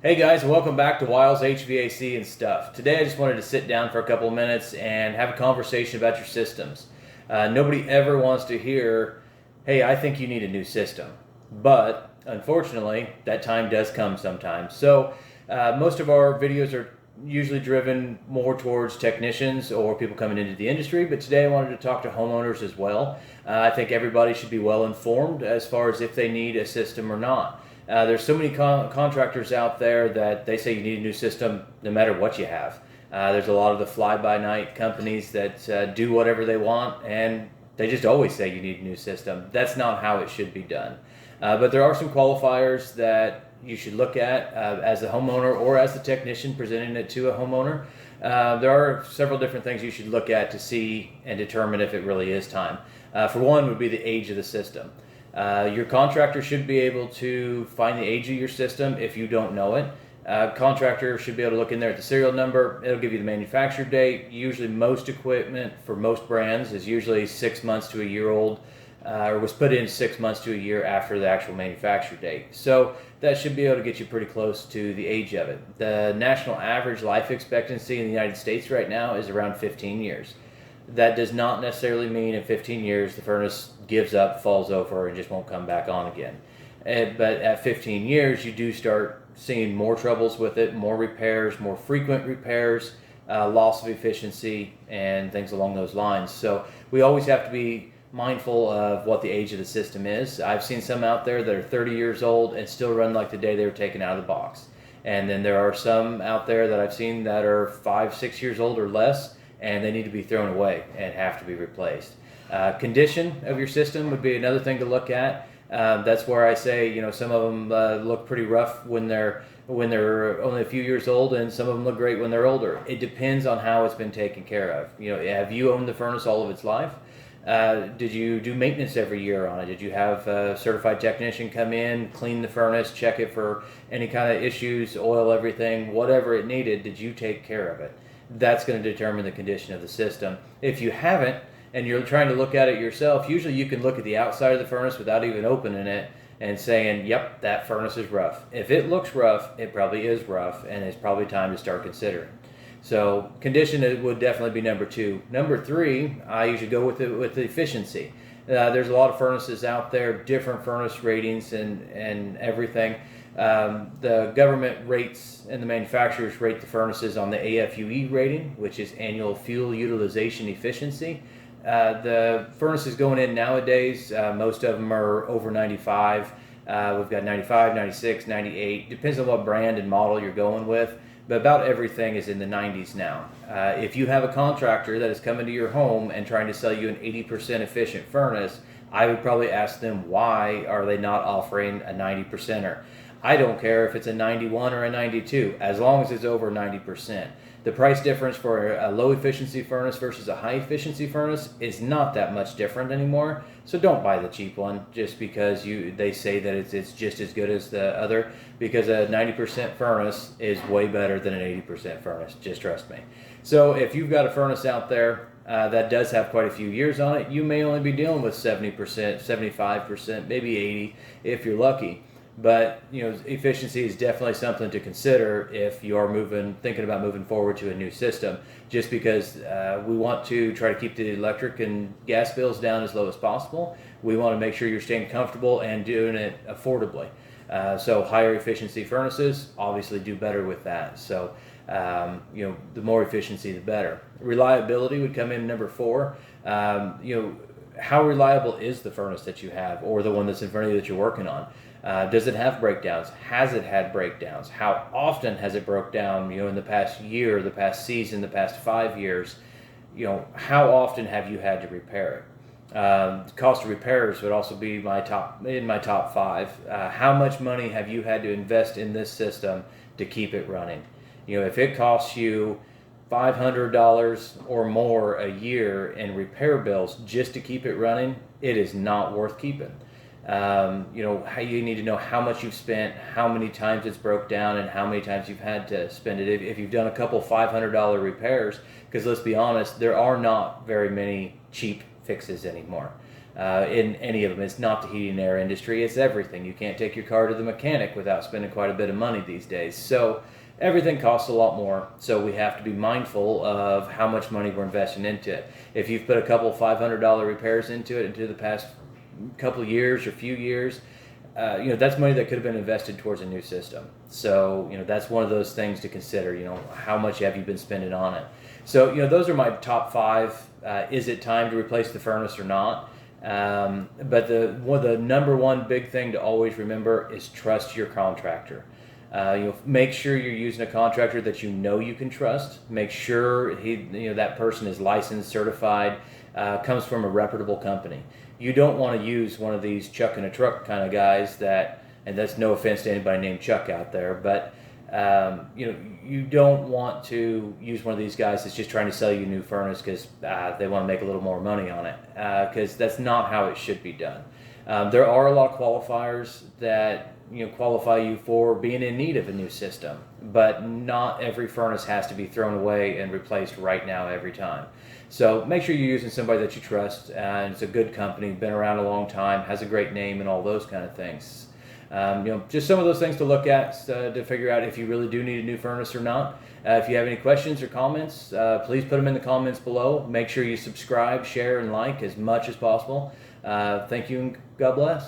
Hey guys, welcome back to Wiles HVAC and Stuff. Today I just wanted to sit down for a couple of minutes and have a conversation about your systems. Nobody ever wants to hear, hey, I think you need a new system. But unfortunately, that time does come sometimes. So most of our videos are usually driven more towards technicians or people coming into the industry, but today I wanted to talk to homeowners as well. I think everybody should be well informed as far as if they need a system or not. There's so many contractors out there that they say you need a new system no matter what you have. There's a lot of the fly-by-night companies that do whatever they want, and they just always say you need a new system. That's not how it should be done. But there are some qualifiers that you should look at as a homeowner or as the technician presenting it to a homeowner. There are several different things you should look at to see and determine if it really is time. For one would be the age of the system. Your contractor should be able to find the age of your system if you don't know it. Contractor should be able to look in there at the serial number. It'll give you the manufacture date. Usually most equipment for most brands is usually 6 months to a year old, or was put in 6 months to a year after the actual manufacture date. So that should be able to get you pretty close to the age of it. The national average life expectancy in the United States right now is around 15 years. That does not necessarily mean in 15 years the furnace gives up, falls over, and just won't come back on again. But at 15 years, you do start seeing more troubles with it, more repairs, more frequent repairs, loss of efficiency, and things along those lines. So we always have to be mindful of what the age of the system is. I've seen some out there that are 30 years old and still run like the day they were taken out of the box. And then there are some out there that I've seen that are 5, 6 years old or less, and they need to be thrown away and have to be replaced. Condition of your system would be another thing to look at. That's where I say, some of them look pretty rough when they're only a few years old, and some of them look great when they're older. It depends on how it's been taken care of. Have you owned the furnace all of its life? Did you do maintenance every year on it? Did you have a certified technician come in, clean the furnace, check it for any kind of issues, oil everything, whatever it needed? Did you take care of it? That's going to determine the condition of the system. If you haven't, and you're trying to look at it yourself, usually you can look at the outside of the furnace without even opening it and saying, yep, that furnace is rough. If it looks rough, it probably is rough, and it's probably time to start considering. So condition would definitely be number 2. Number 3, I usually go with the efficiency. There's a lot of furnaces out there, different furnace ratings and everything. The government rates and the manufacturers rate the furnaces on the AFUE rating, which is annual fuel utilization efficiency. The furnaces going in nowadays, most of them are over 95. We've got 95, 96, 98. Depends on what brand and model you're going with, but about everything is in the 90s now. If you have a contractor that is coming to your home and trying to sell you an 80% efficient furnace, I would probably ask them, why are they not offering a 90%er? I don't care if it's a 91 or a 92, as long as it's over 90%. The price difference for a low efficiency furnace versus a high efficiency furnace is not that much different anymore. So don't buy the cheap one just because they say that it's just as good as the other, because a 90% furnace is way better than an 80% furnace. Just trust me. So if you've got a furnace out there that does have quite a few years on it, you may only be dealing with 70%, 75%, maybe 80% if you're lucky. But efficiency is definitely something to consider if you are thinking about moving forward to a new system. Just because we want to try to keep the electric and gas bills down as low as possible, we want to make sure you're staying comfortable and doing it affordably. So higher efficiency furnaces obviously do better with that. So the more efficiency, the better. Reliability would come in number 4. How reliable is the furnace that you have, or the one that's in front of you that you're working on? Does it have breakdowns? Has it had breakdowns? How often has it broke down? In the past year, the past season, the past 5 years, how often have you had to repair it? Cost of repairs would also be my top 5. How much money have you had to invest in this system to keep it running? If it costs you $500 or more a year in repair bills just to keep it running, it is not worth keeping. How you need to know how much you've spent, how many times it's broke down, and how many times you've had to spend it. If you've done a couple $500 repairs, because let's be honest, there are not very many cheap fixes anymore. in any of them. It's not the heating and air industry, it's everything. You can't take your car to the mechanic without spending quite a bit of money these days. So everything costs a lot more, so we have to be mindful of how much money we're investing into it. If you've put a couple $500 repairs into it into the past couple years or few years, that's money that could have been invested towards a new system. So, that's one of those things to consider. How much have you been spending on it? So, those are my top 5. Is it time to replace the furnace or not? But the number one big thing to always remember is trust your contractor. Make sure you're using a contractor that you can trust. Make sure that person is licensed, certified, comes from a reputable company. You don't want to use one of these Chuck in a truck kind of guys and that's no offense to anybody named Chuck out there, but you don't want to use one of these guys that's just trying to sell you a new furnace because they want to make a little more money on it, because that's not how it should be done. There are a lot of qualifiers that qualify you for being in need of a new system, but not every furnace has to be thrown away and replaced right now every time. So make sure you're using somebody that you trust, and it's a good company, been around a long time, has a great name, and all those kind of things. Just some of those things to look at to figure out if you really do need a new furnace or not. If you have any questions or comments, please put them in the comments below. Make sure you subscribe, share, and like as much as possible. Thank you, and God bless.